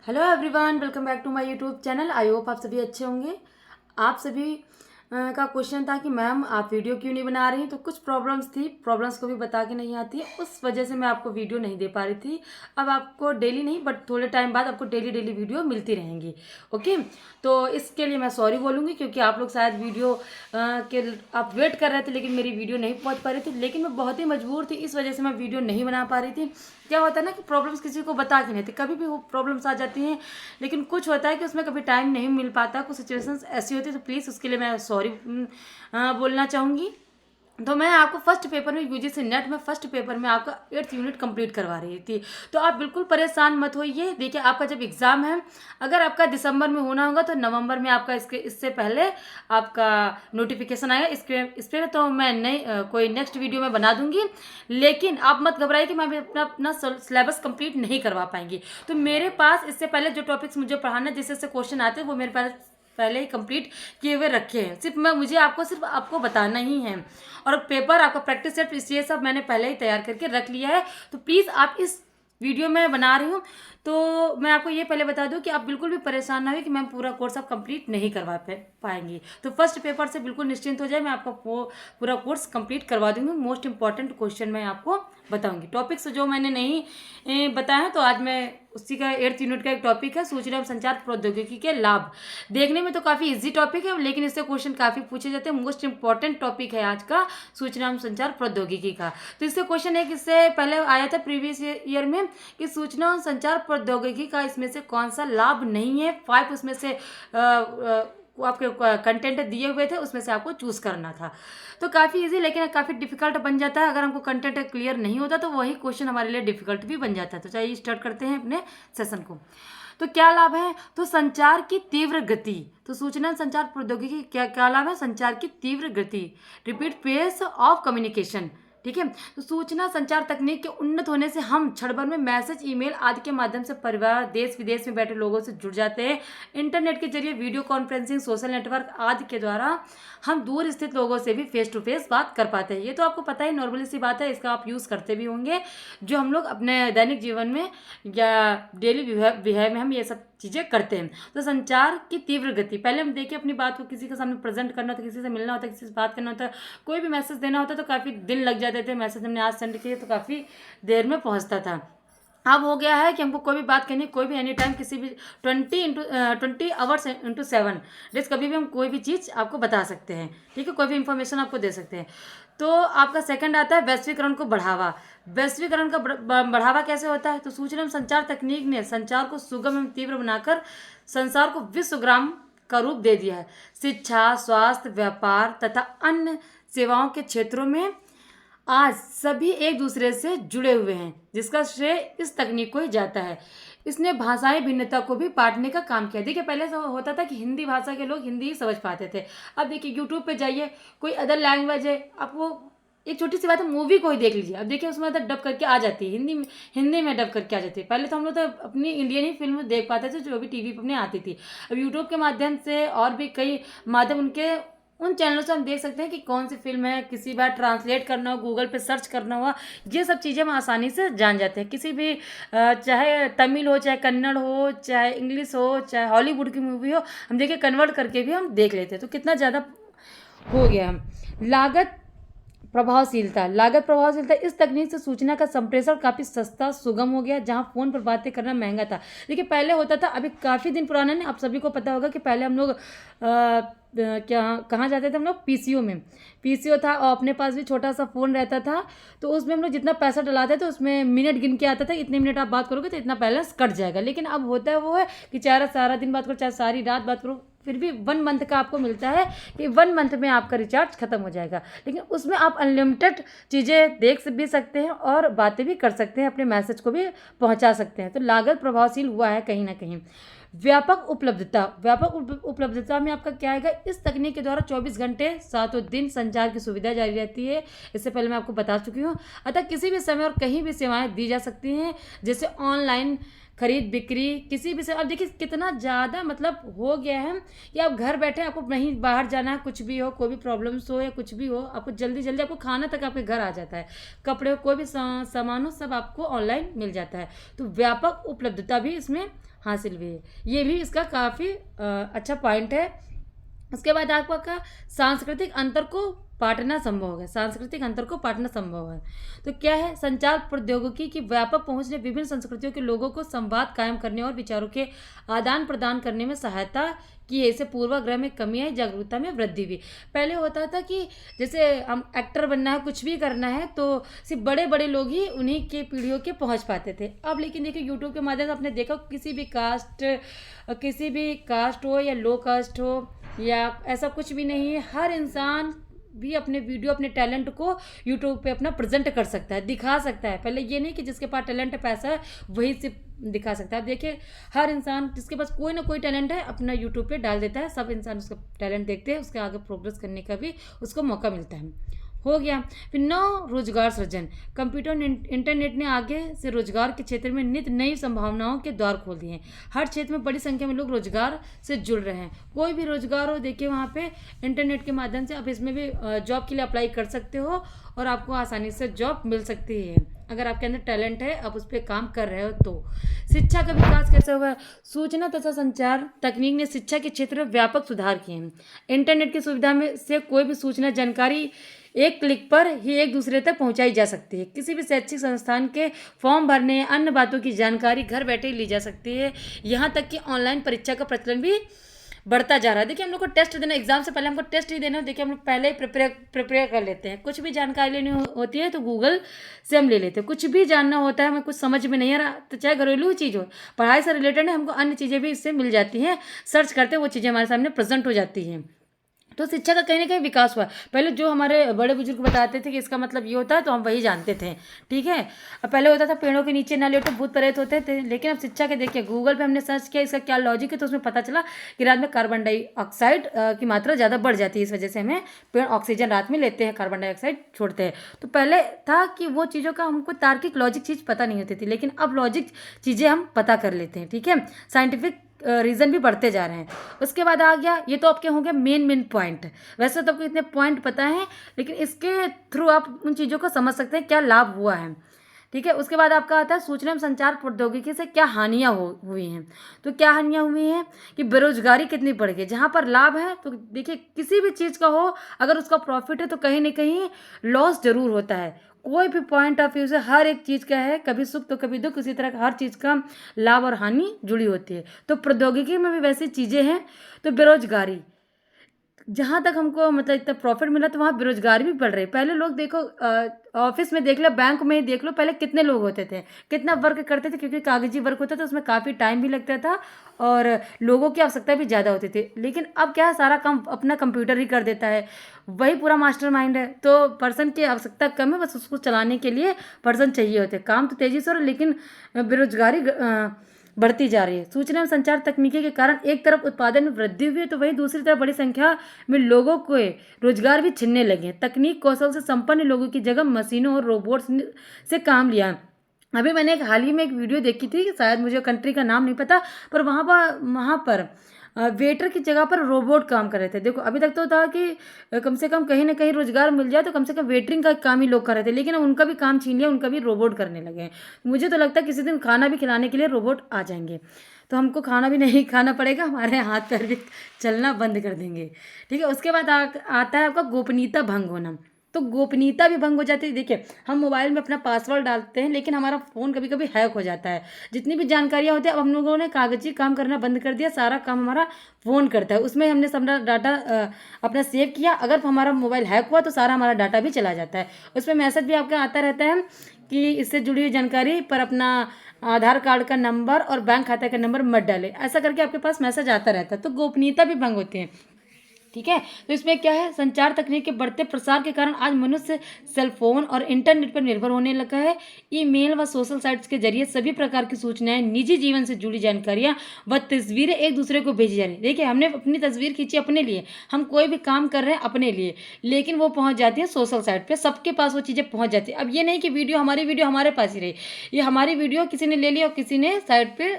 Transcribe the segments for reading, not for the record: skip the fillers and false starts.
Hello everyone, welcome back to my YouTube channel. I hope आप सभी अच्छे होंगे। आप सभी का क्वेश्चन था कि मैम आप वीडियो क्यों नहीं बना रही, तो कुछ प्रॉब्लम्स थी, प्रॉब्लम्स को भी बता के नहीं आती है, उस वजह से मैं आपको वीडियो नहीं दे पा रही थी। अब आपको डेली नहीं बट थोड़े टाइम बाद आपको डेली डेली वीडियो मिलती रहेंगी। ओके, तो इसके लिए मैं सॉरी बोलूँगी क्योंकि आप लोग शायद वीडियो के आप वेट कर रहे थे लेकिन मेरी वीडियो नहीं पहुँच पा रही थी। लेकिन मैं बहुत ही मजबूर थी, इस वजह से मैं वीडियो नहीं बना पा रही थी। क्या होता है ना कि प्रॉब्लम्स किसी को बता के नहीं थे, कभी भी वो प्रॉब्लम्स आ जाती हैं, लेकिन कुछ होता है कि उसमें कभी टाइम नहीं मिल पाता, कुछ सिचुएशंस ऐसी होती है, तो प्लीज़ उसके लिए मैं सॉरी बोलना चाहूँगी। तो मैं आपको फर्स्ट पेपर में यूजीसी नेट में फर्स्ट पेपर में आपका 8th यूनिट कंप्लीट करवा रही थी। तो आप बिल्कुल परेशान मत होइए। देखिए, आपका जब एग्ज़ाम है, अगर आपका दिसंबर में होना होगा तो नवंबर में आपका इससे पहले आपका नोटिफिकेशन आएगा। इस पर तो मैं कोई नेक्स्ट वीडियो में बना दूंगी, लेकिन आप मत घबराइए कि मैं अपना अपना सिलेबस कंप्लीट नहीं करवा पाएंगी। तो मेरे पास इससे पहले जो टॉपिक्स मुझे पढ़ाना जिससे क्वेश्चन आते हैं वो मेरे पास पहले ही कंप्लीट किए हुए रखे हैं। मुझे सिर्फ आपको बताना ही है। और पेपर आपका प्रैक्टिस सेट ये सब मैंने पहले ही तैयार करके रख लिया है। तो प्लीज़ आप इस वीडियो में बना रही हूँ, तो मैं आपको ये पहले बता दूं कि आप बिल्कुल भी परेशान ना हो कि मैम पूरा कोर्स आप कंप्लीट नहीं करवा पाएंगी। तो फर्स्ट पेपर से बिल्कुल निश्चिंत हो जाए, मैं आपका पूरा कोर्स कंप्लीट करवा दूंगी। मोस्ट इंपॉर्टेंट क्वेश्चन मैं आपको बताऊंगी। टॉपिक्स जो मैंने नहीं बताया तो आज मैं उसी का 8th यूनिट का एक टॉपिक है, सूचना एवं संचार प्रौद्योगिकी के लाभ। देखने में तो काफ़ी इजी टॉपिक है, लेकिन इससे क्वेश्चन काफ़ी पूछे जाते हैं। मोस्ट इंपॉर्टेंट टॉपिक है आज का सूचना एवं संचार प्रौद्योगिकी का। तो इससे क्वेश्चन एक इससे पहले आया था प्रीवियस ईयर में कि सूचना एवं संचार प्रौद्योगिकी का इसमें से कौन सा लाभ नहीं है। 5 उसमें से आपके कंटेंट दिए हुए थे, उसमें से आपको चूज करना था। तो काफ़ी इजी लेकिन काफ़ी डिफिकल्ट बन जाता है। अगर हमको कंटेंट क्लियर नहीं होता तो वही क्वेश्चन हमारे लिए डिफिकल्ट भी बन जाता है। तो चलिए स्टार्ट करते हैं अपने सेशन को। तो क्या लाभ है? तो संचार की तीव्र गति। तो सूचना संचार प्रौद्योगिकी क्या क्या लाभ है? संचार की तीव्र गति, रिपीट पेस ऑफ कम्युनिकेशन। ठीक है, तो सूचना संचार तकनीक के उन्नत होने से हम क्षण भर में मैसेज, ईमेल आदि के माध्यम से परिवार, देश विदेश में बैठे लोगों से जुड़ जाते हैं। इंटरनेट के जरिए वीडियो कॉन्फ्रेंसिंग, सोशल नेटवर्क आदि के द्वारा हम दूर स्थित लोगों से भी फेस टू फेस बात कर पाते हैं। ये तो आपको पता ही, नॉर्मली सी बात है, इसका आप यूज़ करते भी होंगे, जो हम लोग अपने दैनिक जीवन में या डेली बिहेव में हम ये सब चीज़ें करते हैं। तो संचार की तीव्र गति, पहले हम देखिए अपनी बात को किसी के सामने प्रेजेंट करना होता है, किसी से मिलना होता है, किसी से बात करना होता है, कोई भी मैसेज देना होता है तो काफ़ी दिन लग जाते थे। मैसेज हमने आज सेंड किए तो काफ़ी देर में पहुंचता था। अब हो गया है कि हमको कोई भी बात करनी, कोई भी एनी टाइम, किसी भी 20 आवर्स इंटू 7 डेज कभी भी हम कोई भी चीज़ आपको बता सकते हैं। ठीक है, कोई भी इंफॉर्मेशन आपको दे सकते हैं। तो आपका सेकंड आता है वैश्वीकरण को बढ़ावा। वैश्वीकरण का बढ़ावा कैसे होता है? तो सूचना एवं संचार तकनीक ने संचार को सुगम एवं तीव्र बनाकर संसार को विश्वग्राम का रूप दे दिया है। शिक्षा, स्वास्थ्य, व्यापार तथा अन्य सेवाओं के क्षेत्रों में आज सभी एक दूसरे से जुड़े हुए हैं, जिसका श्रेय इस तकनीक को ही जाता है। इसने भाषाई भिन्नता को भी बांटने का काम किया। देखिए, पहले तो होता था कि हिंदी भाषा के लोग हिंदी ही समझ पाते थे। अब देखिए यूट्यूब पे जाइए, कोई अदर लैंग्वेज है, आपको एक छोटी सी बात है, मूवी को ही देख लीजिए, अब देखिए उसमें तो डब करके आ जाती है, हिंदी में डब करके आ जाती है। पहले तो हम लोग तो अपनी इंडियन ही फिल्म देख पाते थे जो भी टीवी पर अपने आती थी। अब यूट्यूब के माध्यम से और भी कई माध्यम उन चैनलों से हम देख सकते हैं कि कौन सी फिल्म है, किसी बार ट्रांसलेट करना हो, गूगल पे सर्च करना हुआ, ये सब चीज़ें हम आसानी से जान जाते हैं। किसी भी चाहे तमिल हो, चाहे कन्नड़ हो, चाहे इंग्लिश हो, चाहे हॉलीवुड की मूवी हो, हम देखिए कन्वर्ट करके भी हम देख लेते हैं। तो कितना ज़्यादा हो गया। लागत प्रभावशीलता, इस तकनीक से सूचना का संप्रेषण काफ़ी सस्ता, सुगम हो गया, जहां फ़ोन पर बातें करना महंगा था। देखिए पहले होता था, अभी काफ़ी दिन पुराना नहीं, आप सभी को पता होगा कि पहले हम लोग कहाँ जाते थे, हम लोग पीसीओ में, पीसीओ था और अपने पास भी छोटा सा फ़ोन रहता था। तो उसमें हम लोग जितना पैसा डलाते थे उसमें मिनट गिन के आता था, इतने मिनट आप बात करोगे तो इतना बैलेंस कट जाएगा। लेकिन अब होता है वो है कि चाहे सारा दिन बात करो, चाहे सारी रात बात करो, फिर भी 1 मंथ का आपको मिलता है कि 1 मंथ में आपका रिचार्ज खत्म हो जाएगा। लेकिन उसमें आप अनलिमिटेड चीज़ें देख भी सकते हैं और बातें भी कर सकते हैं, अपने मैसेज को भी पहुंचा सकते हैं। तो लागत प्रभावशील हुआ है कहीं ना कहीं। व्यापक उपलब्धता में आपका क्या आएगा? इस तकनीक के द्वारा 24 घंटे 7 दिन संचार की सुविधा जारी रहती है। इससे पहले मैं आपको बता चुकी हूँ। अतः किसी भी समय और कहीं भी सेवाएं दी जा सकती हैं, जैसे ऑनलाइन खरीद बिक्री किसी भी से। अब देखिए कितना ज़्यादा मतलब हो गया है कि आप घर बैठे, आपको नहीं बाहर जाना है, कुछ भी हो, कोई भी प्रॉब्लम्स हो या कुछ भी हो, आपको जल्दी जल्दी आपको खाना तक आपके घर आ जाता है, कपड़े कोई भी सामान हो सब आपको ऑनलाइन मिल जाता है। तो व्यापक उपलब्धता भी इसमें हासिल हुई है, ये भी इसका काफ़ी अच्छा पॉइंट है। उसके बाद आपका सांस्कृतिक अंतर को पाटना संभव है, सांस्कृतिक अंतर को पाटना संभव है। तो क्या है, संचार प्रौद्योगिकी की व्यापक पहुंच ने विभिन्न संस्कृतियों के लोगों को संवाद कायम करने और विचारों के आदान प्रदान करने में सहायता की है। इससे पूर्वाग्रह में कमी आई, जागरूकता में वृद्धि हुई। पहले होता था कि जैसे हम एक्टर बनना है, कुछ भी करना है, तो सिर्फ बड़े बड़े लोग ही उन्हीं के पीढ़ियों के पहुंच पाते थे। अब लेकिन देखिए यूट्यूब के माध्यम से आपने देखा किसी भी कास्ट हो या लो कास्ट हो या ऐसा कुछ भी नहीं है, हर इंसान भी अपने वीडियो अपने टैलेंट को यूट्यूब पे अपना प्रेजेंट कर सकता है, दिखा सकता है। पहले ये नहीं कि जिसके पास टैलेंट है, पैसा है, वही सिर्फ दिखा सकता है। अब देखिए हर इंसान जिसके पास कोई ना कोई टैलेंट है अपना यूट्यूब पे डाल देता है, सब इंसान उसका टैलेंट देखते हैं, उसके आगे प्रोग्रेस करने का भी उसको मौका मिलता है। हो गया। फिर 9 रोजगार सृजन। कंप्यूटर इंटरनेट ने आगे से रोजगार के क्षेत्र में नित नई संभावनाओं के द्वार खोल दिए हैं। हर क्षेत्र में बड़ी संख्या में लोग रोजगार से जुड़ रहे हैं। कोई भी रोजगार हो, देखिए वहाँ पे इंटरनेट के माध्यम से आप इसमें भी जॉब के लिए अप्लाई कर सकते हो और आपको आसानी से जॉब मिल सकती है अगर आपके अंदर टैलेंट है, आप उस पर काम कर रहे हो तो। शिक्षा का विकास कैसे हुआ है? सूचना तथा संचार तकनीक ने शिक्षा के क्षेत्र में व्यापक सुधार किए हैं। इंटरनेट की सुविधा में से कोई भी सूचना जानकारी एक क्लिक पर ही एक दूसरे तक पहुंचाई जा सकती है। किसी भी शैक्षिक संस्थान के फॉर्म भरने अन्य बातों की जानकारी घर बैठे ही ली जा सकती है। यहाँ तक कि ऑनलाइन परीक्षा का प्रचलन भी बढ़ता जा रहा है। देखिए हम लोग को टेस्ट देना, एग्जाम से पहले हमको टेस्ट ही देना, देखिए हम लोग पहले ही प्रिपेयर कर लेते हैं। कुछ भी जानकारी लेनी होती है तो गूगल से हम ले लेते हैं। कुछ भी जानना होता है, हमें कुछ समझ में नहीं आ रहा, तो चाहे घरेलू चीज़ हो, पढ़ाई से रिलेटेड है, हमको अन्य चीज़ें भी इससे मिल जाती हैं। सर्च करते हैं, वो चीज़ें हमारे सामने प्रेजेंट हो जाती हैं। तो शिक्षा का कहीं ना कहीं विकास हुआ। पहले जो हमारे बड़े बुजुर्ग बताते थे कि इसका मतलब ये होता है, तो हम वही जानते थे, ठीक है। अब पहले होता था पेड़ों के नीचे ना लेटो, भूत प्रेत होते थे, लेकिन अब शिक्षा के देखिए गूगल पे हमने सर्च किया इसका क्या लॉजिक है, तो उसमें पता चला कि रात में कार्बन डाइऑक्साइड की मात्रा ज़्यादा बढ़ जाती है, इस वजह से हमें पेड़ ऑक्सीजन रात में लेते हैं, कार्बन डाइऑक्साइड छोड़ते हैं। तो पहले था कि वो चीज़ों का हमको तार्किक लॉजिक चीज़ पता नहीं होती थी, लेकिन अब लॉजिक चीज़ें हम पता कर लेते हैं, ठीक है। साइंटिफिक रीज़न भी बढ़ते जा रहे हैं। उसके बाद आ गया, ये तो आपके होंगे मेन पॉइंट। वैसे तो आपको इतने पॉइंट पता है, लेकिन इसके थ्रू आप उन चीज़ों को समझ सकते हैं क्या लाभ हुआ है, ठीक है। उसके बाद आपका आता है सूचना एवं संचार प्रौद्योगिकी से क्या हानियाँ हुई हैं। तो क्या हानियाँ हुई हैं कि बेरोजगारी कितनी बढ़ गई। जहाँ पर लाभ है तो देखिए किसी भी चीज़ का हो, अगर उसका प्रॉफिट है तो कहीं ना कहीं लॉस जरूर होता है। कोई भी पॉइंट ऑफ व्यू से हर एक चीज़ का है, कभी सुख तो कभी दुख, इसी तरह हर चीज़ का लाभ और हानि जुड़ी होती है। तो प्रौद्योगिकी में भी वैसी चीज़ें हैं। तो बेरोजगारी, जहाँ तक हमको मतलब इतना प्रॉफिट मिला तो वहाँ बेरोजगारी भी बढ़ रही है। पहले लोग देखो ऑफिस में देख लो, बैंक में ही देख लो, पहले कितने लोग होते थे, कितना वर्क करते थे, क्योंकि कागजी वर्क होता था, उसमें काफ़ी टाइम भी लगता था और लोगों की आवश्यकता भी ज़्यादा होती थी। लेकिन अब क्या है, सारा काम अपना कंप्यूटर ही कर देता है, वही पूरा मास्टरमाइंड है, तो पर्सन की आवश्यकता कम है, बस उसको चलाने के लिए पर्सन चाहिए होते हैं। काम तो तेज़ी से हो रहा है, लेकिन बेरोजगारी बढ़ती जा रही है। सूचना एवं संचार तकनीकी के कारण एक तरफ उत्पादन में वृद्धि हुई है, तो वहीं दूसरी तरफ बड़ी संख्या में लोगों को रोजगार भी छिनने लगे। तकनीक कौशल से संपन्न लोगों की जगह मशीनों और रोबोट्स से काम लिया। अभी मैंने हाल ही में एक वीडियो देखी थी, शायद मुझे कंट्री का नाम नहीं पता, पर वहाँ पर वेटर की जगह पर रोबोट काम कर रहे थे। देखो अभी तक तो था कि कम से कम कहीं ना कहीं रोजगार मिल जाए, तो कम से कम वेटरिंग का काम ही लोग कर रहे थे, लेकिन उनका भी काम छीन लिया, उनका भी रोबोट करने लगे। मुझे तो लगता है किसी दिन खाना भी खिलाने के लिए रोबोट आ जाएंगे, तो हमको खाना भी नहीं खाना पड़ेगा, हमारे हाथ पैर भी चलना बंद कर देंगे, ठीक है। उसके बाद आता है आपका गोपनीयता भंग होना। तो गोपनीयता भी भंग हो जाती है। देखिए हम मोबाइल में अपना पासवर्ड डालते हैं, लेकिन हमारा फ़ोन कभी कभी हैक हो जाता है। जितनी भी जानकारियाँ होती है, अब हम लोगों ने कागजी काम करना बंद कर दिया, सारा काम हमारा फ़ोन करता है। उसमें हमने सारा डाटा अपना सेव किया, अगर हमारा मोबाइल हैक हुआ तो सारा हमारा डाटा भी चला जाता है। उसमें मैसेज भी आपका आता रहता है कि इससे जुड़ी हुई जानकारी पर अपना आधार कार्ड का नंबर और बैंक खाते का नंबर मत डालें, ऐसा करके आपके पास मैसेज आता रहता है। तो गोपनीयता भी भंग होती है। ठीक है। तो इसमें क्या है, संचार तकनीक के बढ़ते प्रसार के कारण आज मनुष्य सेल फोन और इंटरनेट पर निर्भर होने लगा है। ईमेल व सोशल साइट्स के जरिए सभी प्रकार की सूचनाएं, निजी जीवन से जुड़ी जानकारियां व तस्वीरें एक दूसरे को भेजी जा रही है। देखिए, हमने अपनी तस्वीर खींची अपने लिए, हम कोई भी काम कर रहे हैं अपने लिए, लेकिन वो पहुंच जाती है सोशल साइट पे, सबके पास वो चीज़ें पहुंच जाती है। अब ये नहीं कि हमारी वीडियो हमारे पास ही रही, ये हमारी वीडियो किसी ने ले ली और किसी ने साइट पे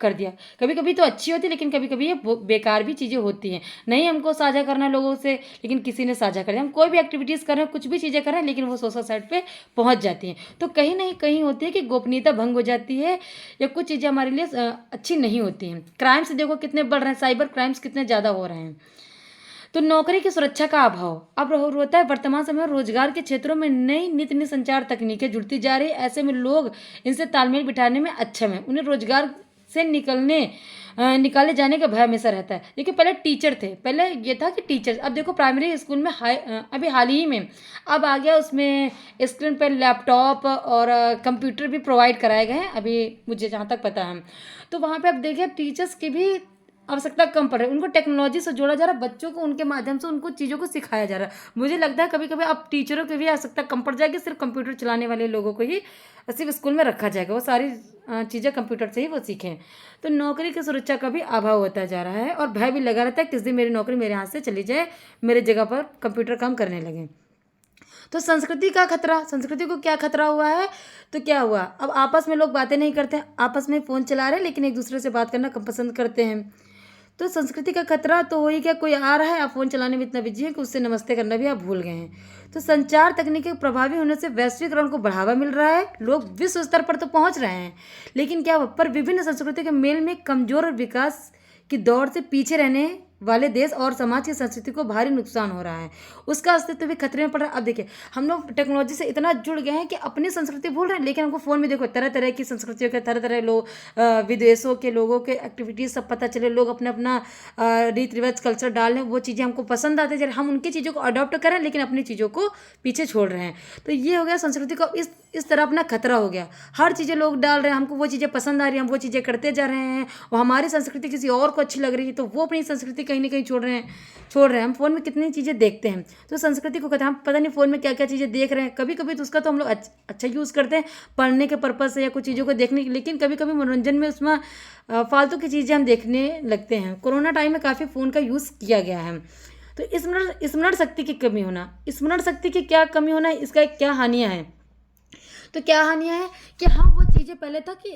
कर दिया। कभी कभी तो अच्छी होती है, लेकिन कभी कभी ये बेकार भी चीज़ें होती हैं। नहीं हमको साझा करना है लोगों से, लेकिन किसी ने साझा कर दिया। हम कोई भी एक्टिविटीज़ कर रहे हैं, कुछ भी चीज़ें कर रहे हैं, लेकिन वो सोशल साइट पे पहुंच जाती हैं। तो कहीं नहीं कहीं होती है कि गोपनीयता भंग हो जाती है, या कुछ चीज़ें हमारे लिए अच्छी नहीं होती हैं। क्राइम्स देखो कितने बढ़ रहे हैं, साइबर क्राइम्स कितने ज़्यादा हो रहे हैं। तो नौकरी की सुरक्षा का अभाव अब होता है। वर्तमान समय में रोजगार के क्षेत्रों में नई नित नई संचार तकनीकें जुड़ती जा रही है। ऐसे में लोग इनसे तालमेल बिठाने में अक्षम है। उन्हें रोजगार से निकाले जाने का भय हमेशा रहता है। देखिए, पहले टीचर थे, पहले ये था कि टीचर, अब देखो प्राइमरी स्कूल में अभी हाल ही में अब आ गया, उसमें स्क्रीन पर लैपटॉप और कंप्यूटर भी प्रोवाइड कराए गए हैं, अभी मुझे जहाँ तक पता है। तो वहाँ पे अब देखिए टीचर्स की भी आवश्यकता कम पड़ रही है, उनको टेक्नोलॉजी से जोड़ा जा रहा है, बच्चों को उनके माध्यम से उनको चीज़ों को सिखाया जा रहा है। मुझे लगता है कभी कभी अब टीचरों की भी आवश्यकता कम पड़ जाएगी, सिर्फ कंप्यूटर चलाने वाले लोगों को ही सिर्फ स्कूल में रखा जाएगा, वो सारी चीज़ें कंप्यूटर से ही वो सीखें। तो नौकरी की सुरक्षा का भी अभाव होता जा रहा है, और भय भी लगा रहता है किस दिन मेरी नौकरी मेरे हाथ से चली जाए, मेरे जगह पर कंप्यूटर काम करने लगे। तो संस्कृति का खतरा, संस्कृति को क्या खतरा हुआ है, तो क्या हुआ, अब आपस में लोग बातें नहीं करते, आपस में फ़ोन चला रहे हैं, लेकिन एक दूसरे से बात करना कम पसंद करते हैं। तो संस्कृति का खतरा तो वही, क्या कोई आ रहा है, आप फ़ोन चलाने में इतना बिजी है कि उससे नमस्ते करना भी आप भूल गए हैं। तो संचार तकनीकी प्रभावी होने से वैश्वीकरण को बढ़ावा मिल रहा है, लोग विश्व स्तर पर तो पहुंच रहे हैं, लेकिन क्या पर विभिन्न संस्कृति के मेल में कमजोर और विकास की दौड़ से पीछे रहने वाले देश और समाज की संस्कृति को भारी नुकसान हो रहा है, उसका अस्तित्व भी खतरे में पड़ रहा है। अब देखिए, हम लोग टेक्नोलॉजी से इतना जुड़ गए हैं कि अपनी संस्कृति भूल रहे हैं, लेकिन हमको फ़ोन में देखो तरह तरह की संस्कृतियों के, तरह तरह लोग, विदेशों के लोगों के एक्टिविटीज़ सब पता चले, लोग अपने अपना रीति रिवाज कल्चर डाल रहे हैं, वो चीज़ें हमको पसंद आती है, हम उनकी चीज़ों को अडॉप्ट करें, लेकिन अपनी चीज़ों को पीछे छोड़ रहे हैं। तो ये हो गया संस्कृति को इस तरह अपना खतरा हो गया, हर चीज़ें लोग डाल रहे हैं, हमको वो चीज़ें पसंद आ रही हैं, हम वो चीज़ें करते जा रहे हैं, वो हमारी संस्कृति किसी और को अच्छी लग रही है, तो वो अपनी संस्कृति कहीं ना कहीं छोड़ रहे हैं। हम फ़ोन में कितनी चीज़ें देखते हैं, तो संस्कृति को कहते हैं, हम पता नहीं फ़ोन में क्या क्या चीज़ें देख रहे हैं। कभी कभी तो उसका तो हम लोग अच्छा यूज़ करते हैं पढ़ने के पर्पज़ से या कुछ चीज़ों को देखने के, लेकिन कभी कभी मनोरंजन में उसमें फालतू की चीज़ें हम देखने लगते हैं। कोरोना टाइम में काफ़ी फ़ोन का यूज़ किया गया है। तो स्मरण शक्ति की कमी होना, स्मरण शक्ति की क्या कमी होना है, इसका क्या हानियाँ हैं। तो क्या हानियाँ हैं कि हाँ, वो चीज़ें पहले था कि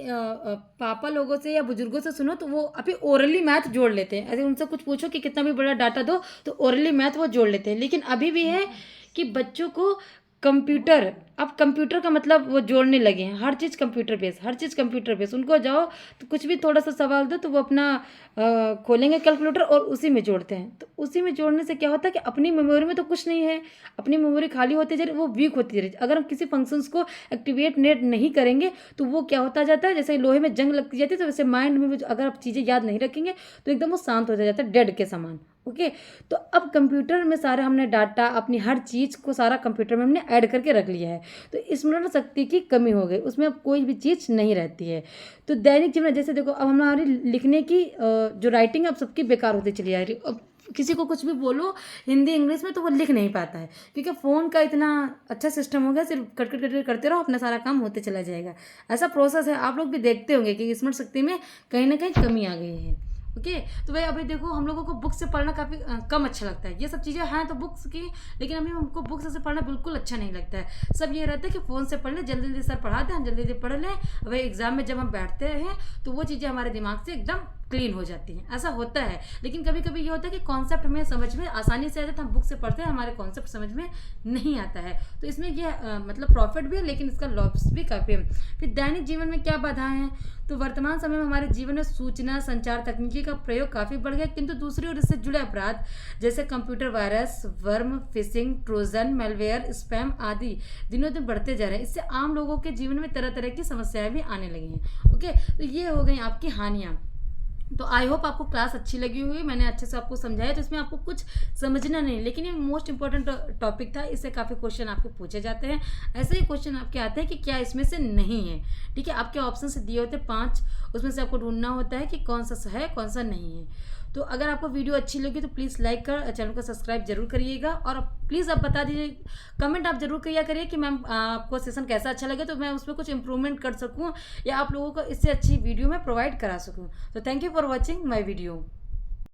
पापा लोगों से या बुजुर्गों से सुनो तो वो अभी ओरली मैथ जोड़ लेते हैं, ऐसे उनसे कुछ पूछो कि कितना भी बड़ा डाटा दो तो ओरली मैथ वो जोड़ लेते हैं। लेकिन अभी भी है कि बच्चों को कंप्यूटर, अब कंप्यूटर का मतलब वो जोड़ने लगे हैं, हर चीज़ कंप्यूटर बेस, हर चीज़ कंप्यूटर बेस। उनको जाओ तो कुछ भी थोड़ा सा सवाल दो तो वो अपना खोलेंगे कैलकुलेटर और उसी में जोड़ते हैं। तो उसी में जोड़ने से क्या होता है कि अपनी मेमोरी में तो कुछ नहीं है, अपनी मेमोरी खाली होती जा रही, वो वीक होती जा रही। अगर हम किसी फंक्शंस को एक्टिवेट नेट नहीं करेंगे तो वो क्या होता जाता है, जैसे लोहे में जंग लगती जाती है, तो वैसे माइंड में अगर आप चीज़ें याद नहीं रखेंगे तो एकदम वो शांत हो जाता है, डेड के समान। ओके, तो अब कंप्यूटर में सारा हमने डाटा, अपनी हर चीज़ को सारा कंप्यूटर में हमने ऐड करके रख लिया है, तो स्मरण शक्ति की कमी हो गई, उसमें अब कोई भी चीज़ नहीं रहती है। तो दैनिक जीवन, जैसे देखो अब हमारी लिखने की जो राइटिंग अब सबकी बेकार होती चली जा रही। अब किसी को कुछ भी बोलो हिंदी इंग्लिश में तो वो लिख नहीं पाता है, क्योंकि फ़ोन का इतना अच्छा सिस्टम हो गया, सिर्फ कट करते रहो, अपना सारा काम होते चला जाएगा। ऐसा प्रोसेस है, आप लोग भी देखते होंगे कि स्मरण शक्ति में कहीं ना कहीं कमी आ गई है। ओके, तो भाई अभी देखो हम लोगों को बुक से पढ़ना काफ़ी कम अच्छा लगता है। ये सब चीज़ें हैं तो बुक्स की, लेकिन अभी हमको बुक से पढ़ना बिल्कुल अच्छा नहीं लगता है। सब ये रहता है कि फ़ोन से पढ़ लें, जल्दी जल्दी सर पढ़ाते हैं, हम जल्दी जल्दी पढ़ लें, वही एग्ज़ाम में जब हम बैठते हैं तो वो चीज़ें हमारे दिमाग से एकदम क्लीन हो जाती हैं, ऐसा होता है। लेकिन कभी कभी ये होता है कि कॉन्सेप्ट हमें समझ में आसानी से आ जाता है, हम बुक से पढ़ते हैं, हमारे कॉन्सेप्ट समझ में नहीं आता है। तो इसमें यह मतलब प्रॉफिट भी है, लेकिन इसका लॉस भी काफ़ी है। फिर दैनिक जीवन में क्या बाधाएं हैं, तो वर्तमान समय में हमारे जीवन में सूचना संचार तकनीकी का प्रयोग काफ़ी बढ़ गया, किंतु दूसरी ओर इससे जुड़े अपराध जैसे computer virus, worm, fishing, Trojan, malware, spam आदि दिनों दिन बढ़ते जा रहे हैं। इससे आम लोगों के जीवन में तरह तरह की समस्याएं भी आने लगी हैं। ओके, तो ये हो गई आपकी हानियाँ। तो आई होप आपको क्लास अच्छी लगी हुई, मैंने अच्छे से आपको समझाया, तो इसमें आपको कुछ समझना नहीं, लेकिन ये मोस्ट इंपॉर्टेंट टॉपिक था, इससे काफ़ी क्वेश्चन आपके पूछे जाते हैं। ऐसे ही क्वेश्चन आपके आते हैं कि क्या इसमें से नहीं है। ठीक है, आपके ऑप्शन से दिए होते 5, उसमें से आपको ढूंढना होता है कि कौन सा है कौन सा नहीं है। तो अगर आपको वीडियो अच्छी लगी तो प्लीज़ लाइक कर चैनल को सब्सक्राइब जरूर करिएगा। और प्लीज़ आप बता दीजिए, कमेंट आप जरूर किया करिए कि मैम आपको सेशन कैसा अच्छा लगे, तो मैं उसमें कुछ इंप्रूवमेंट कर सकूँ या आप लोगों को इससे अच्छी वीडियो मैं प्रोवाइड करा सकूँ। तो thank you for watching my video.